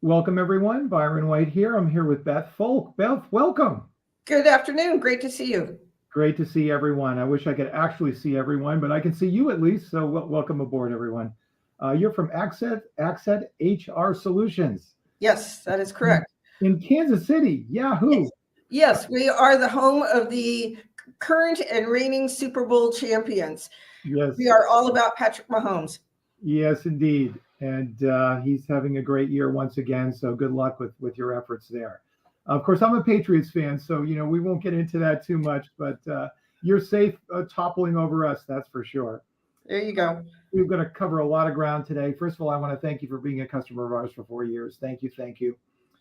Welcome, everyone. Byron White here. I'm here with Beth Foulk. Beth, welcome. Good afternoon. Great to see you. Great to see everyone. I wish I could actually see everyone, but I can see you at least. So welcome aboard, everyone. You're from Axcet HR Solutions Yes, that is in, correct. in Kansas City. Yahoo! Yes, we are the home of the current and reigning Super Bowl champions. Yes, We are all about Patrick Mahomes. yes, indeed. And he's having a great year once again. So good luck with your efforts there. Of course, I'm a Patriots fan, so we won't get into that too much. But you're safe toppling over us, that's for sure. There you go. We're going to cover a lot of ground today. First of all, I want to thank you for being a customer of ours for 4 years. Thank you, thank you.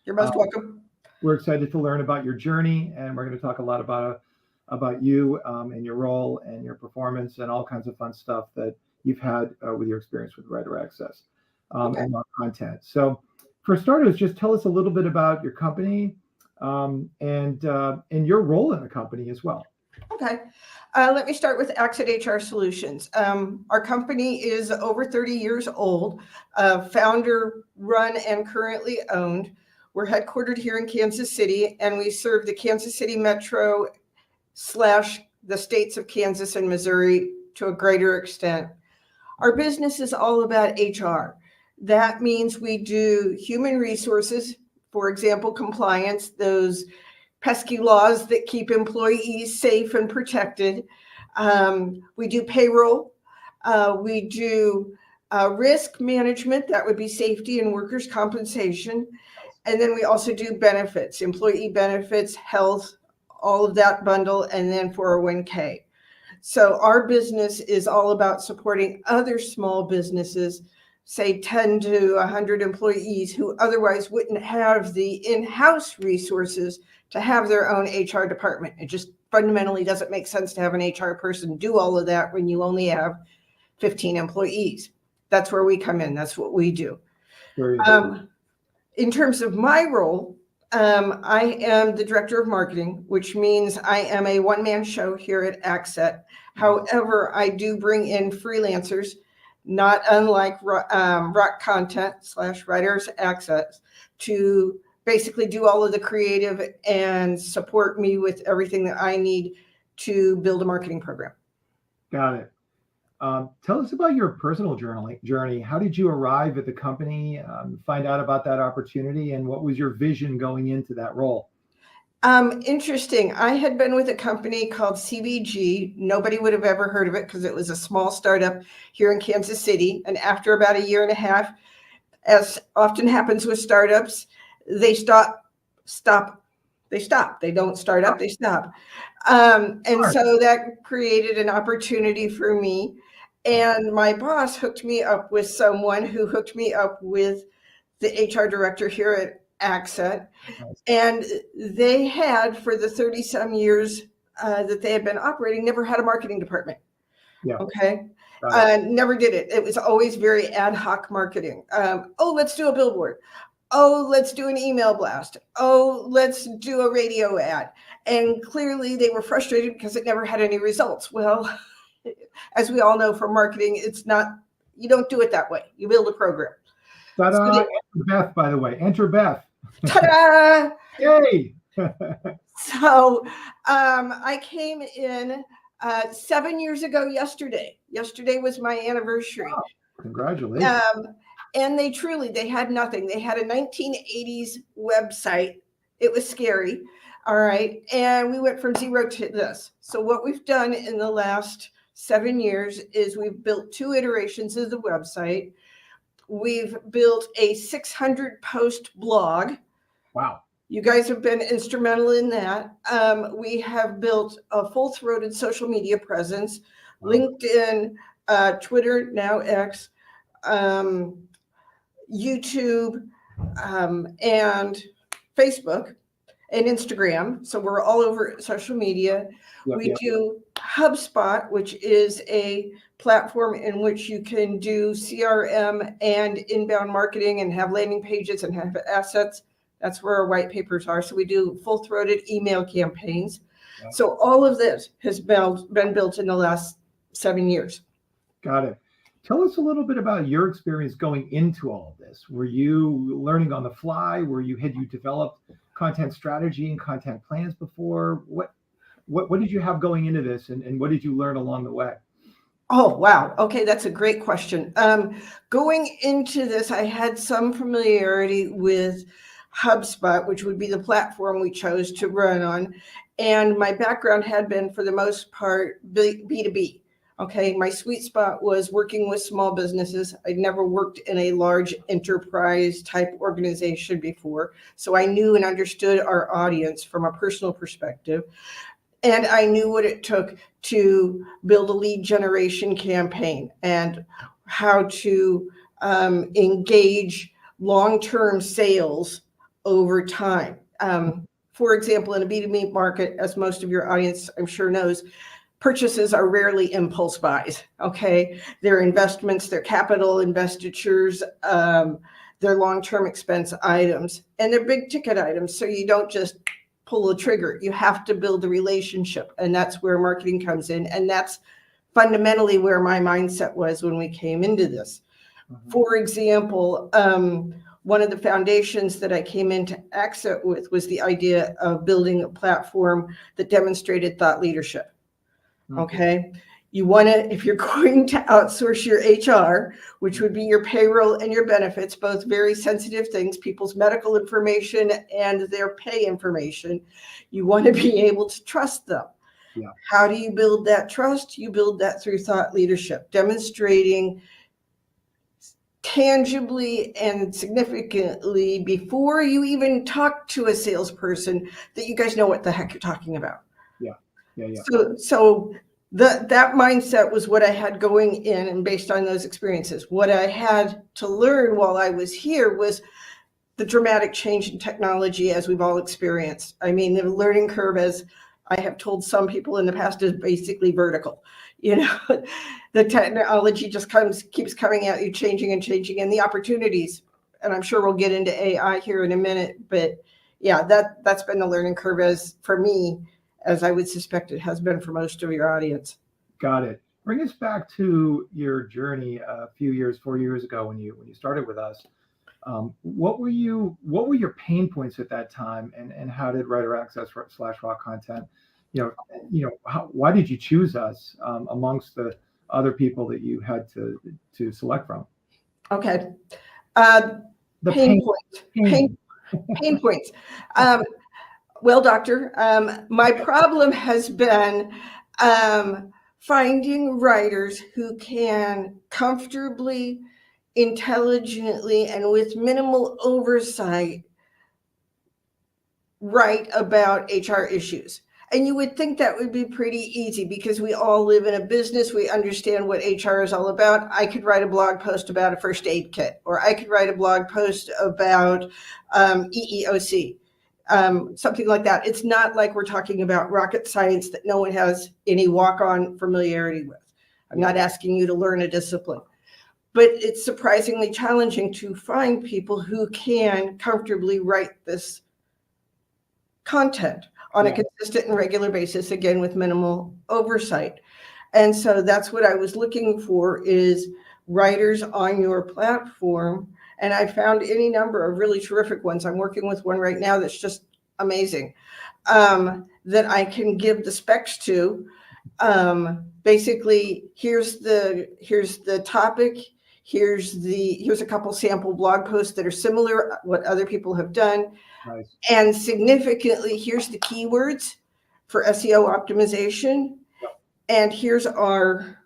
You're most welcome. We're excited to learn about your journey, and we're going to talk a lot about you and your role and your performance and all kinds of fun stuff that you've had with your experience with WriterAccess and our content. So, for starters, just tell us a little bit about your company and your role in the company as well. Okay. Let me start with Axcet HR Solutions. Our company is over 30 years old, founder run and currently owned. We're headquartered here in Kansas City, and we serve the Kansas City Metro / the states of Kansas and Missouri to a greater extent. Our business is all about HR. That means we do human resources, for example, compliance, those pesky laws that keep employees safe and protected. We do payroll. We do risk management, that would be safety and workers' compensation. And then we also do benefits, employee benefits, health, all of that bundle, and then 401k. So our business is all about supporting other small businesses, say 10 to 100 employees who otherwise wouldn't have the in-house resources to have their own HR department. It just fundamentally doesn't make sense to have an HR person do all of that when you only have 15 employees. That's where we come in. That's what we do. In terms of my role, I am the director of marketing, which means I am a one-man show here at Axcet. However, I do bring in freelancers, not unlike Rock Content / WriterAccess, to basically do all of the creative and support me with everything that I need to build a marketing program. Got it. Tell us about your personal journey. How did you arrive at the company, find out about that opportunity, and what was your vision going into that role? Interesting. I had been with a company called CBG. Nobody would have ever heard of it because it was a small startup here in Kansas City. And after about a year and a half, as often happens with startups, they stop. They don't start up, they stop. And so that created an opportunity for me. And my boss hooked me up with someone who hooked me up with the HR director here at Axcet. And they had, for the 30 some years that they had been operating, never had a marketing department. Yeah. Okay. Never did it. It was always very ad hoc marketing. Oh, let's do a billboard. Oh, let's do an email blast. Oh, let's do a radio ad. And clearly they were frustrated because it never had any results. Well, as we all know from marketing, it's not, you don't do it that way. You build a program. Ta-da! Enter Beth, by the way. Enter Beth. Ta-da! Yay! So I came in 7 years ago yesterday. Yesterday was my anniversary. Wow. Congratulations. And they had nothing. They had a 1980s website. It was scary. All right. And we went from zero to this. So what we've done in the last 7 years is we've built 2 iterations of the website. We've built a 600 post blog. Wow. You guys have been instrumental in that. We have built a full-throated social media presence, LinkedIn, Twitter, now X, YouTube, and Facebook and Instagram. So we're all over social media. We do HubSpot, which is a platform in which you can do CRM and inbound marketing and have landing pages and have assets. That's where our white papers are. So we do full-throated email campaigns. Yeah. So all of this has been built in the last 7 years. Got it. Tell us a little bit about your experience going into all of this. Were you learning on the fly? Had you developed content strategy and content plans before? What did you have going into this, and what did you learn along the way? Oh, wow. Okay, that's a great question. Going into this, I had some familiarity with HubSpot, which would be the platform we chose to run on. And my background had been, for the most part, B2B. Okay, my sweet spot was working with small businesses. I'd never worked in a large enterprise type organization before. So I knew and understood our audience from a personal perspective. And I knew what it took to build a lead generation campaign and how to engage long-term sales over time. For example, in a B2B market, as most of your audience I'm sure knows, purchases are rarely impulse buys, okay? They're investments, they're capital investitures, they're long-term expense items, and they're big ticket items. So you don't just pull the trigger. You have to build a relationship, and that's where marketing comes in. And that's fundamentally where my mindset was when we came into this. Mm-hmm. For example, one of the foundations that I came into Axcet with was the idea of building a platform that demonstrated thought leadership. Mm-hmm. Okay. You want to, if you're going to outsource your HR, which would be your payroll and your benefits, both very sensitive things, people's medical information and their pay information, you want to be able to trust them. Yeah. How do you build that trust? You build that through thought leadership, demonstrating tangibly and significantly before you even talk to a salesperson that you guys know what the heck you're talking about. Yeah. So that mindset was what I had going in, and based on those experiences. What I had to learn while I was here was the dramatic change in technology, as we've all experienced. I mean, the learning curve, as I have told some people in the past, is basically vertical. You know, the technology just keeps coming at you, changing and changing, and the opportunities. And I'm sure we'll get into AI here in a minute, but yeah, that's been the learning curve, as for me, as I would suspect it has been for most of your audience. Got it. Bring us back to your journey a few years, 4 years ago when you started with us. What were your pain points at that time, and how did WriterAccess / Raw Content, why did you choose us amongst the other people that you had to select from? Okay. The pain points. Well, doctor, my problem has been finding writers who can comfortably, intelligently, and with minimal oversight write about HR issues. And you would think that would be pretty easy because we all live in a business. We understand what HR is all about. I could write a blog post about a first aid kit, or I could write a blog post about EEOC. Something like that. It's not like we're talking about rocket science that no one has any walk-on familiarity with. I'm not asking you to learn a discipline, but it's surprisingly challenging to find people who can comfortably write this content on a consistent and regular basis, again, with minimal oversight. And so that's what I was looking for, is writers on your platform. And I found any number of really terrific ones. I'm working with one right now that's just amazing, that I can give the specs to. Basically, here's the topic. Here's a couple sample blog posts that are similar, what other people have done. Nice. And significantly, here's the keywords for SEO optimization. Yep. And here's our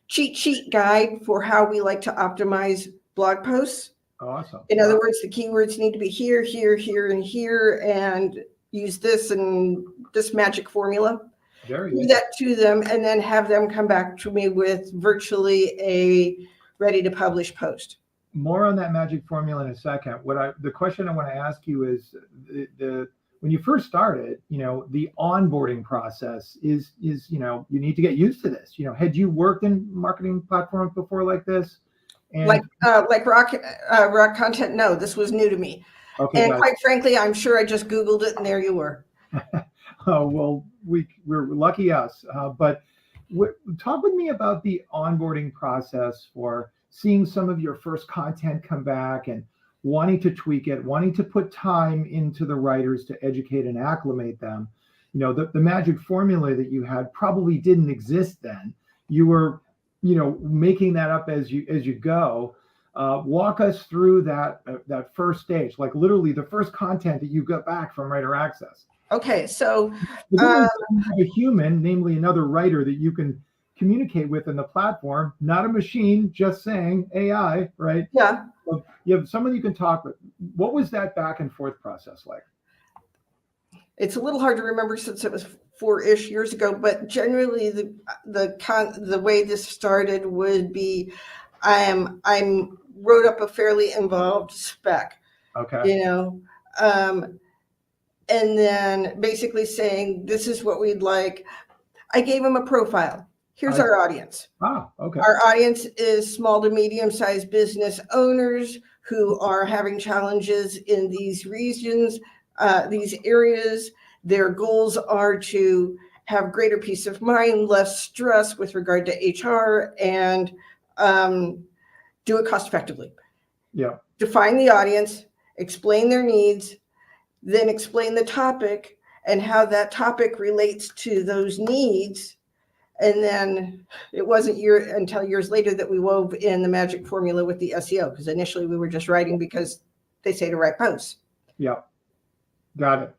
cheat sheet guide for how we like to optimize blog posts. Awesome. In other words, the keywords need to be here, here, here, and here, and use this and this magic formula. Very good. Do that to them, and then have them come back to me with virtually a ready to publish post. More on that magic formula in a second. The question I want to ask you is when you first started, the onboarding process is you need to get used to this. Had you worked in marketing platforms before like this? And like rock content? No, this was new to me. Okay, and quite frankly, I'm sure I just Googled it and there you were. Oh, well, we're lucky us. But Talk with me about the onboarding process for seeing some of your first content come back and wanting to tweak it, wanting to put time into the writers to educate and acclimate them. The magic formula that you had probably didn't exist then. You were, making that up as you go. Walk us through that first stage, like literally the first content that you got back from WriterAccess. Okay, so a human, namely another writer that you can communicate with in the platform, not a machine just saying AI, right? Yeah. So you have someone you can talk with. What was that back and forth process like? It's a little hard to remember since it was 4-ish years ago, but generally the way this started would be I wrote up a fairly involved spec. Okay. And then basically saying, this is what we'd like. I gave them a profile. Here's our audience. Okay. Our audience is small to medium-sized business owners who are having challenges in these regions, these areas. Their goals are to have greater peace of mind, less stress with regard to HR, and do it cost effectively. Yeah. Define the audience, explain their needs, then explain the topic and how that topic relates to those needs. And then it wasn't until years later that we wove in the magic formula with the SEO, because initially we were just writing because they say to write posts. Yeah, got it.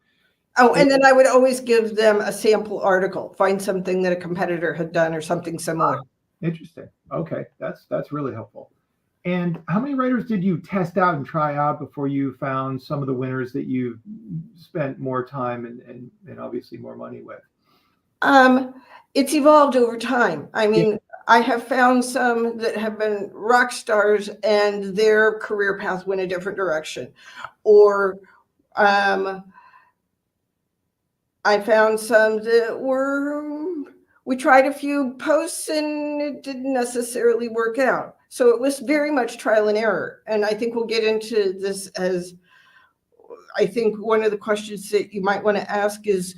Oh, and then I would always give them a sample article, find something that a competitor had done or something similar. Interesting. Okay, that's really helpful. And how many writers did you test out and try out before you found some of the winners that you spent more time and obviously more money with? It's evolved over time. I mean, I have found some that have been rock stars and their career path went a different direction. Or I found some that we tried a few posts and it didn't necessarily work out. So it was very much trial and error. And I think we'll get into this as, I think one of the questions that you might want to ask is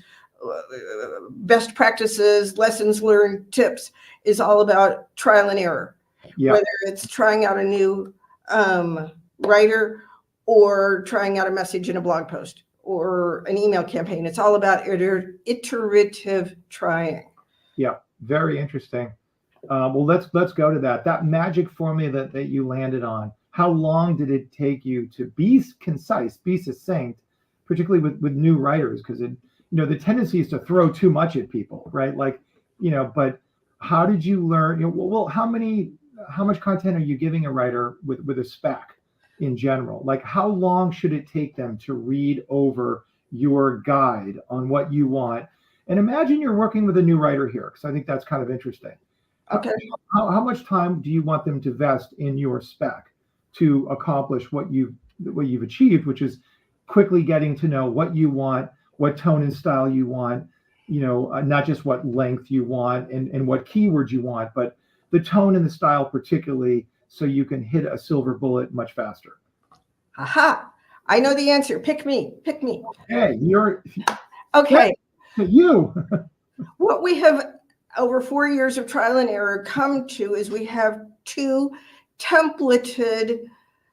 best practices, lessons learned, tips is all about trial and error. Yeah. Whether it's trying out a new writer or trying out a message in a blog post or an email campaign. It's all about iterative trying. Yeah, very interesting. Well, let's go to that magic formula that you landed on. How long did it take you to be concise, be succinct, particularly with new writers? Because the tendency is to throw too much at people, right? But how did you learn? Well, how much content are you giving a writer with a spec in general? Like, how long should it take them to read over your guide on what you want? And imagine you're working with a new writer here, because I think that's kind of interesting. Okay. How much time do you want them to invest in your spec to accomplish what you've achieved, which is quickly getting to know what you want, what tone and style you want, not just what length you want and what keywords you want, but the tone and the style particularly, so you can hit a silver bullet much faster. Aha! I know the answer. Pick me. Hey, you're okay. You. What we have over 4 years of trial and error come to is we have 2 templated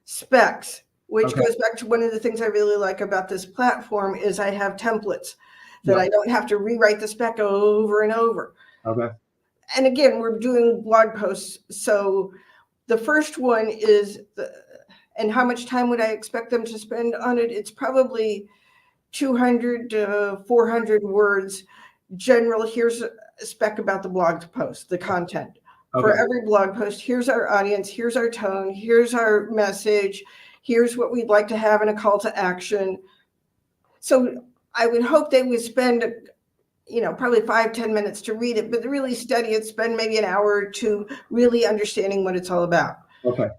specs, which goes back to one of the things I really like about this platform is I have templates that I don't have to rewrite the spec over and over. Okay. And again, we're doing blog posts. So the first one is and how much time would I expect them to spend on it? It's probably 200 to 400 words. General, here's a spec about the blog post, the content. Okay. For every blog post, here's our audience, here's our tone, here's our message, here's what we'd like to have in a call to action. So I would hope they would spend, probably 5-10 minutes to read it, but really study it, spend maybe an hour or 2 really understanding what it's all about. Okay.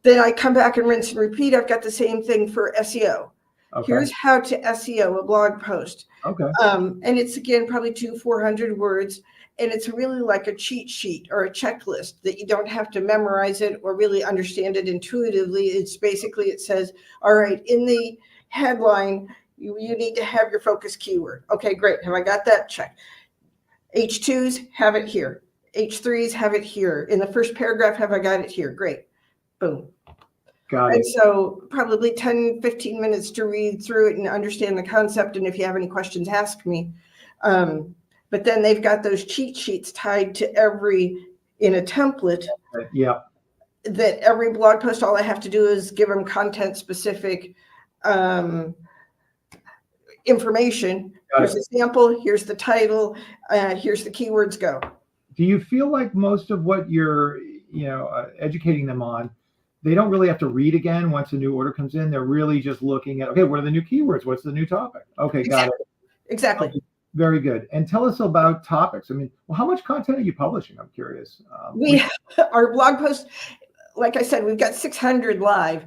Then I come back and rinse and repeat. I've got the same thing for SEO. Okay. Here's how to SEO a blog post. Okay. And it's, again, probably 200-400 words. And it's really like a cheat sheet or a checklist that you don't have to memorize it or really understand it intuitively. It's basically, it says, all right, in the headline, you need to have your focus keyword. Okay, great. Have I got that? Check. H2s have it here. H3s have it here. In the first paragraph, have I got it here? Great. Boom. Got And it. so probably 10, 15 minutes to read through it and understand the concept. And if you have any questions, ask me. But then they've got those cheat sheets tied to in a template. Yeah. That every blog post, all I have to do is give them content specific information. Here's a sample, here's the title, here's the keywords, go. Do you feel like most of what you're, educating them on, they don't really have to read again once a new order comes in? They're really just looking at, okay, what are the new keywords? What's the new topic? Okay, got it. Exactly. Okay, very good. And tell us about topics. I mean, well, how much content are you publishing? I'm curious. Our blog posts, like I said, we've got 600 live,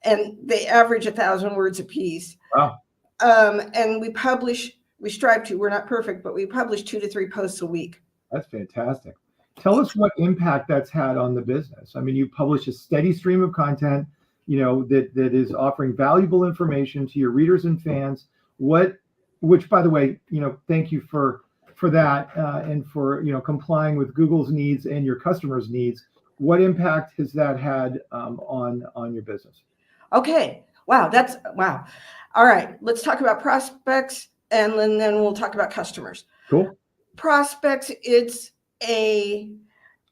and they average 1,000 words a piece. Wow. And we strive to, we're not perfect, but we publish 2 to 3 posts a week. That's fantastic. Tell us what impact that's had on the business. I mean, you publish a steady stream of content, that is offering valuable information to your readers and fans. Which, by the way, thank you for that, and for, complying with Google's needs and your customers' needs. What impact has that had on your business? Okay. Wow. Wow. All right. Let's talk about prospects, and then we'll talk about customers. Cool. Prospects, it's a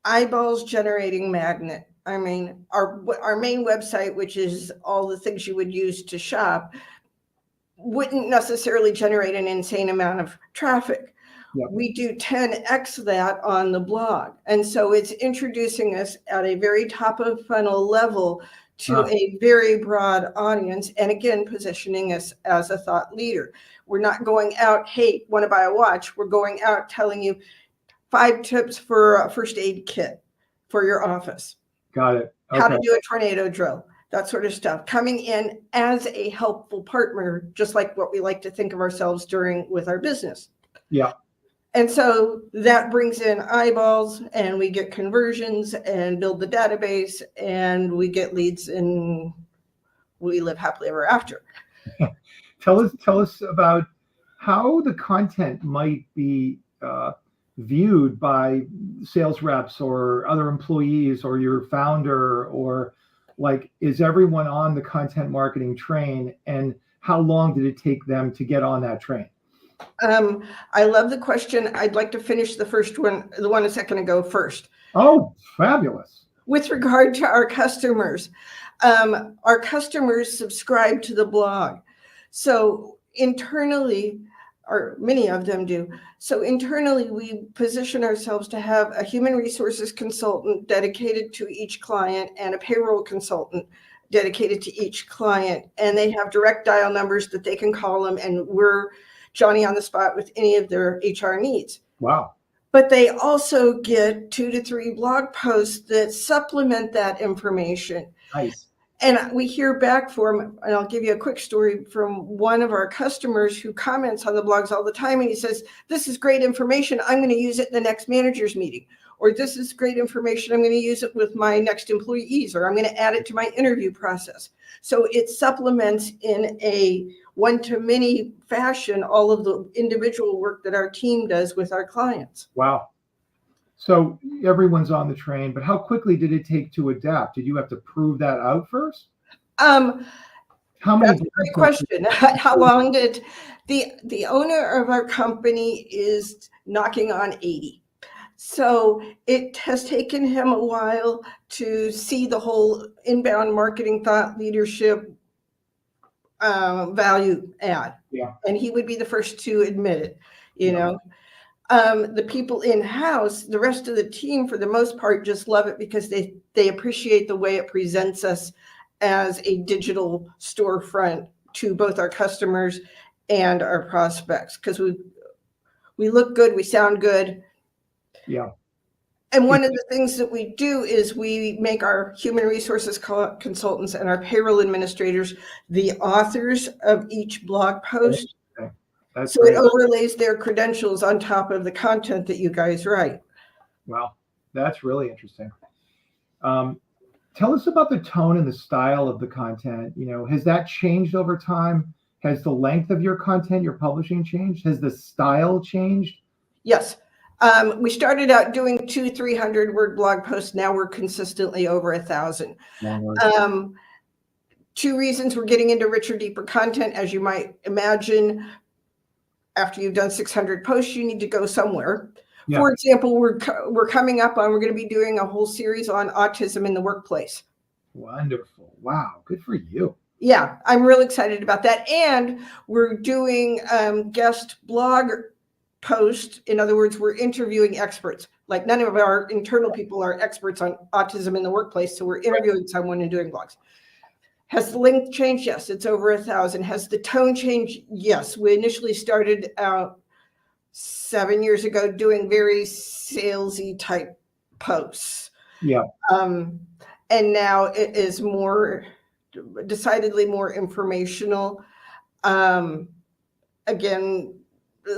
eyeballs generating magnet. I mean, our main website, which is all the things you would use to shop, wouldn't necessarily generate an insane amount of traffic. Yep. We do 10x that on the blog. And so it's introducing us at a very top of funnel level to a very broad audience. And again, positioning us as a thought leader. We're not going out, hey, want to buy a watch? We're going out telling you 5 tips for a first aid kit for your office. Got it. Okay. How to do a tornado drill, that sort of stuff. Coming in as a helpful partner, just like what we like to think of ourselves with our business. Yeah. And so that brings in eyeballs, and we get conversions and build the database, and we get leads, and we live happily ever after. Tell us about how the content might be viewed by sales reps or other employees or your founder, or like, is everyone on the content marketing train, and how long did it take them to get on that train? I love the question. I'd like to finish the one a second ago first. Oh, fabulous. With regard to our customers subscribe to the blog. So internally, or many of them do. So internally, we position ourselves to have a human resources consultant dedicated to each client and a payroll consultant dedicated to each client. And they have direct dial numbers that they can call them, and we're Johnny on the spot with any of their HR needs. Wow. But they also get 2 to 3 blog posts that supplement that information. Nice. And we hear back from, and I'll give you a quick story from one of our customers who comments on the blogs all the time. And he says, this is great information. I'm going to use it in the next manager's meeting. Or this is great information. I'm going to use it with my next employees, or I'm going to add it to my interview process. So it supplements in a one-to-many fashion all of the individual work that our team does with our clients. Wow. So everyone's on the train, but how quickly did it take to adapt? Did you have to prove that out first? How many? That's a great question. How long did the owner of our company is knocking on 80. So it has taken him a while to see the whole inbound marketing thought leadership value add. Yeah. And he would be the first to admit it, you know. The people in-house, the rest of the team, for the most part, just love it because they appreciate the way it presents us as a digital storefront to both our customers and our prospects, because we look good, we sound good. Yeah. And one of the things that we do is we make our human resources consultants and our payroll administrators the authors of each blog post. That's so great. It overlays their credentials on top of the content that you guys write. Wow, that's really interesting. Tell us about the tone and the style of the content. You know, has that changed over time? Has the length of your content you're publishing changed? Has the style changed? Yes. We started out doing 200-300 word blog posts. Now we're consistently over 1,000. Two reasons: we're getting into richer, deeper content. As you might imagine, after you've done 600 posts, you need to go somewhere. Yeah. For example, we're coming up on, we're going to be doing a whole series on autism in the workplace. Wonderful. Wow. Good for you. Yeah, I'm really excited about that. And we're doing guest blog posts. In other words, we're interviewing experts. Like, none of our internal people are experts on autism in the workplace. So we're interviewing someone and doing blogs. Has the length changed? Yes, it's over 1,000. Has the tone changed? Yes. We initially started out 7 years ago doing very salesy type posts. Yeah. And now it is decidedly more informational. Again,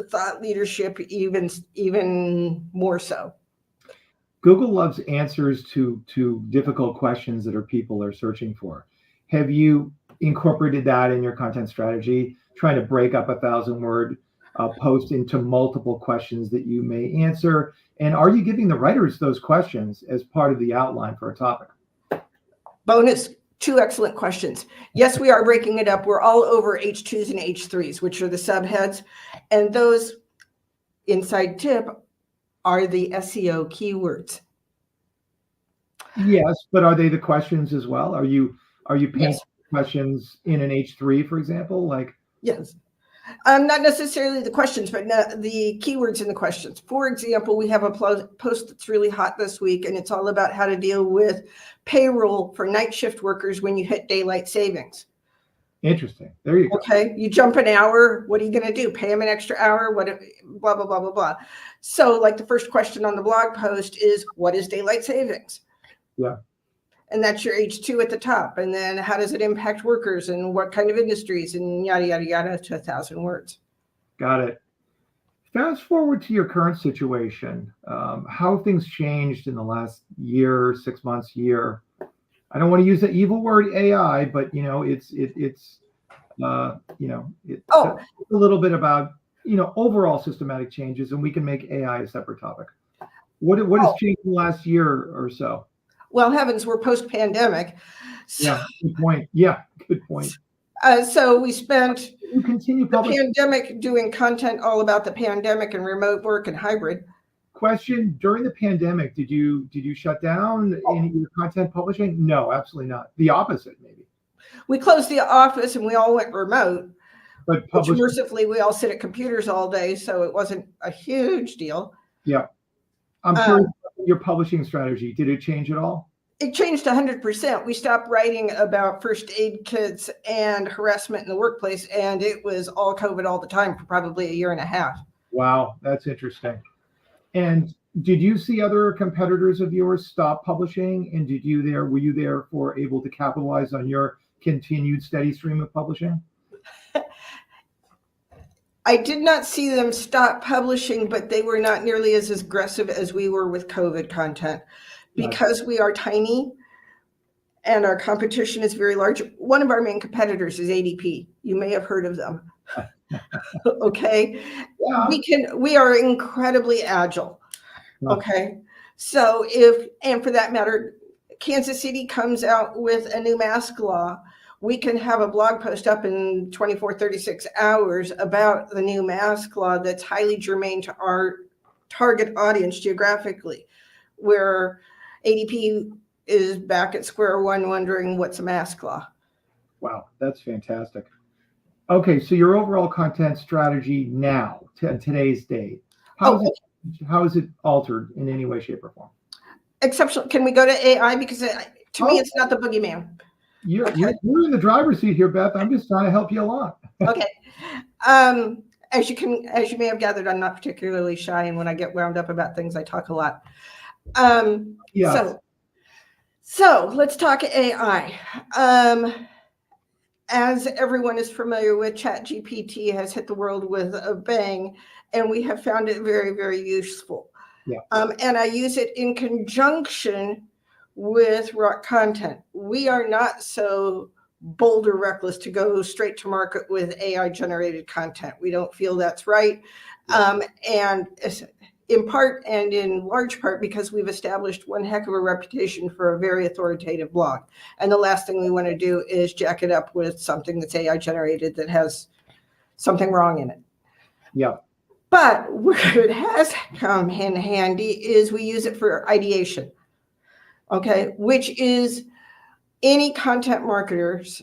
thought leadership, even more so. Google loves answers to difficult questions that people are searching for. Have you incorporated that in your content strategy, trying to break up 1,000-word post into multiple questions that you may answer? And are you giving the writers those questions as part of the outline for a topic? Bonus, 2 excellent questions. Yes, we are breaking it up. We're all over H2s and H3s, which are the subheads. And those, inside tip, are the SEO keywords. Yes, but are they the questions as well? Are you paying Yes. questions in an H3, for example? Like, yes. Not necessarily the questions, but the keywords in the questions. For example, we have a post that's really hot this week, and it's all about how to deal with payroll for night shift workers when you hit daylight savings. interesting. There you go. Okay, you jump an hour. What are you going to do? Pay them an extra hour? What? Blah blah blah blah blah. So, like, the first question on the blog post is, "What is daylight savings?" Yeah. And that's your H2 at the top. And then, how does it impact workers and what kind of industries, and yada yada yada, to 1,000 words. Got it. Fast forward to your current situation. How have things changed in the last year, 6 months, year? I don't want to use the evil word AI, but it's a little bit about overall systematic changes, and we can make AI a separate topic. What has changed in the last year or so? Well, heavens, we're post-pandemic. So, Yeah, good point. Yeah, good point. So we spent You continue the publishing. pandemic doing content all about the pandemic and remote work and hybrid. Question: during the pandemic, did you shut down any of your content publishing? No, absolutely not. The opposite, maybe. We closed the office and we all went remote, But which publishing, mercifully we all sit at computers all day, so it wasn't a huge deal. yeah. I'm curious about your publishing strategy. Did it change at all? It changed 100%. We stopped writing about first aid kits and harassment in the workplace, and it was all COVID all the time for probably a year and a half. Wow, that's interesting. And did you see other competitors of yours stop publishing? And were you therefore able to capitalize on your continued steady stream of publishing? I did not see them stop publishing, but they were not nearly as aggressive as we were with COVID content. Because we are tiny and our competition is very large. One of our main competitors is ADP. You may have heard of them. Okay. Yeah. We are incredibly agile. Okay. So and for that matter, Kansas City comes out with a new mask law, we can have a blog post up in 24, 36 hours about the new mask law that's highly germane to our target audience geographically, where ADP is back at square one wondering what's a mask law. Wow, that's fantastic. Okay, so your overall content strategy now, today's date, how is it altered in any way, shape, or form? Exceptional. Can we go to AI? Because to me, it's not the boogeyman. You're in the driver's seat here, Beth. I'm just trying to help you along. Okay. As you may have gathered, I'm not particularly shy, and when I get wound up about things, I talk a lot. Yeah. So let's talk AI. As everyone is familiar with, ChatGPT has hit the world with a bang, and we have found it very, very useful. Yeah. And I use it in conjunction with rock content. We are not so bold or reckless to go straight to market with AI generated content. We don't feel that's right. And in part and in large part because we've established one heck of a reputation for a very authoritative blog. And the last thing we want to do is jack it up with something that's AI generated that has something wrong in it. Yeah. But where it has come in handy is we use it for ideation, okay, which is any content marketer's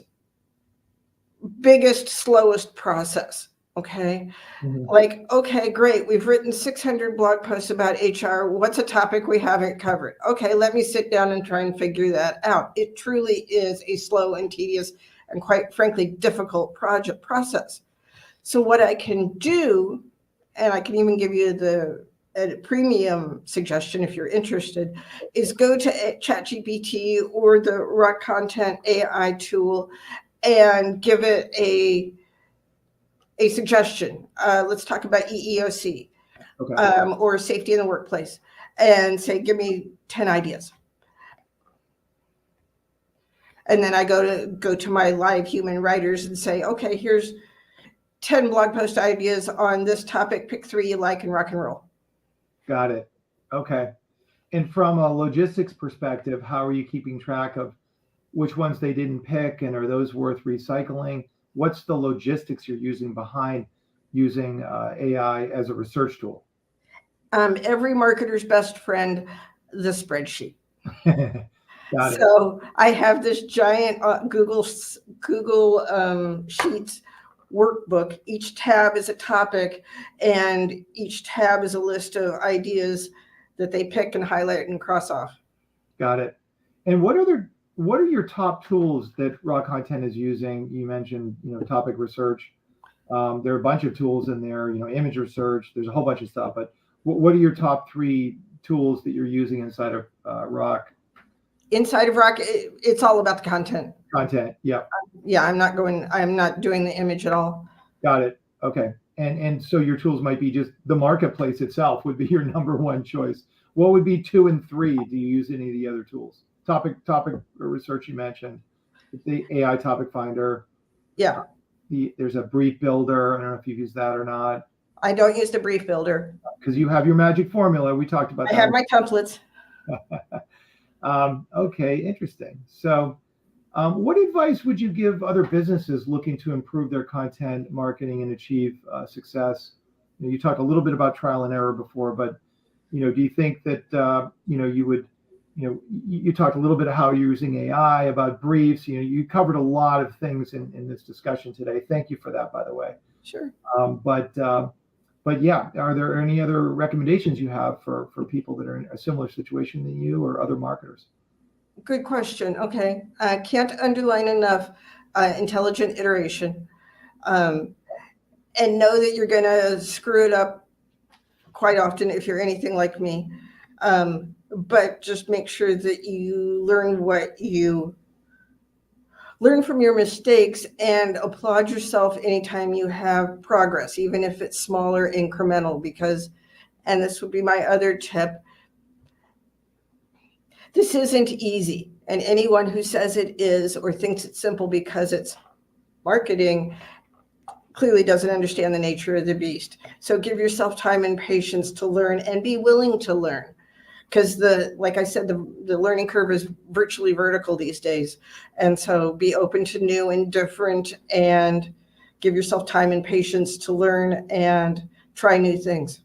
biggest, slowest process, okay? Mhm. Like, okay, great, we've written 600 blog posts about HR. What's a topic we haven't covered? Okay, let me sit down and try and figure that out. It truly is a slow and tedious and quite frankly difficult project process. So what I can do, and I can even give you the a premium suggestion if you're interested, is go to ChatGPT or the Rock Content AI tool and give it a suggestion. Let's talk about EEOC Okay. or safety in the workplace, and say, give me 10 ideas. And then I go to my live human writers and say, okay, here's 10 blog post ideas on this topic. Pick 3 you like and rock and roll. Got it. Okay. And from a logistics perspective, how are you keeping track of which ones they didn't pick, and are those worth recycling? What's the logistics you're using behind using AI as a research tool? Every marketer's best friend, the spreadsheet. Got it. So I have this giant Google Sheets workbook. Each tab is a topic, and each tab is a list of ideas that they pick and highlight and cross off. Got it. And what are your top tools that Raw Content is using? You mentioned, topic research. There are a bunch of tools in there, image research. There's a whole bunch of stuff. But what are your top 3 tools that you're using inside of Rock? Inside of Rock, it's all about the content. Content, yeah. Yeah, I'm not doing the image at all. Got it. Okay. And so your tools might be just the marketplace itself would be your number 1 choice. What would be 2 and 3? Do you use any of the other tools? Topic research you mentioned, the AI topic finder. Yeah. There's a brief builder. I don't know if you use that or not. I don't use the brief builder. Because you have your magic formula. We talked about that. I have my templates. Okay, interesting. So what advice would you give other businesses looking to improve their content marketing and achieve success? You talked a little bit about trial and error before, but do you think that you would, you talked a little bit of how you're using AI, about briefs. You covered a lot of things in this discussion today. Thank you for that, by the way. Sure. But yeah, are there any other recommendations you have for people that are in a similar situation than you or other marketers? Good question. Okay. I can't underline enough intelligent iteration, and know that you're going to screw it up quite often if you're anything like me. But just make sure that you learn from your mistakes and applaud yourself anytime you have progress, even if it's smaller, incremental, because, and this would be my other tip, this isn't easy. And anyone who says it is or thinks it's simple because it's marketing clearly doesn't understand the nature of the beast. So give yourself time and patience to learn and be willing to learn. Because like I said, the learning curve is virtually vertical these days. And so be open to new and different and give yourself time and patience to learn and try new things.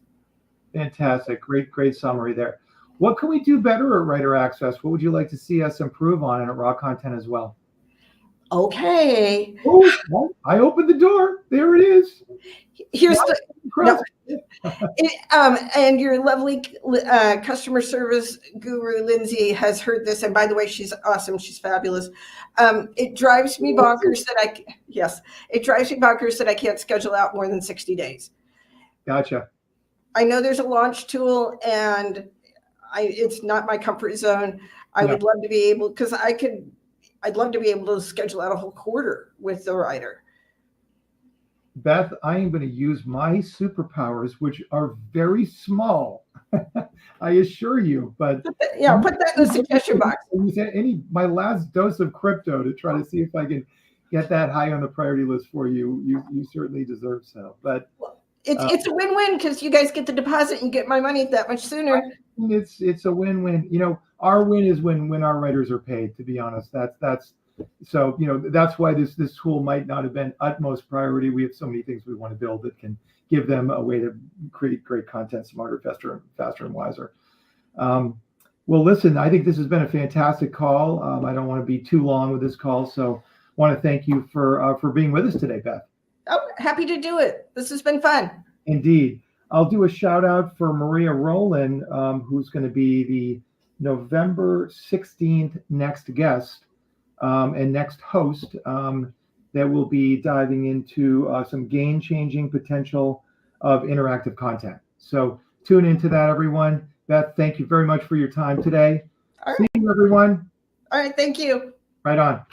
Fantastic. Great summary there. What can we do better at WriterAccess? What would you like to see us improve on and at Raw Content as well? Okay. Oh, well, I opened the door. There it is. Here's and your lovely customer service guru, Lindsay, has heard this. And by the way, she's awesome. She's fabulous. It drives me bonkers that I can't schedule out more than 60 days. Gotcha. I know there's a launch tool, and it's not my comfort zone. I would love to be able, because I'd love to be able to schedule out a whole quarter with the writer. Beth, I am going to use my superpowers, which are very small. I assure you, but put that in the suggestion box. My last dose of crypto to try to see if I can get that high on the priority list for you. You certainly deserve so. But It's a win-win because you guys get the deposit and get my money that much sooner. It's a win-win. Our win is when our writers are paid. To be honest, that's so that's why this tool might not have been utmost priority. We have so many things we want to build that can give them a way to create great content smarter, faster, and wiser. Well, listen, I think this has been a fantastic call. I don't want to be too long with this call, so want to thank you for being with us today, Beth. Oh, happy to do it. This has been fun. Indeed. I'll do a shout out for Maria Rowland, who's going to be the November 16th next guest and next host that will be diving into some game-changing potential of interactive content. So tune into that, everyone. Beth, thank you very much for your time today. All right. See you, everyone. All right. Thank you. Right on.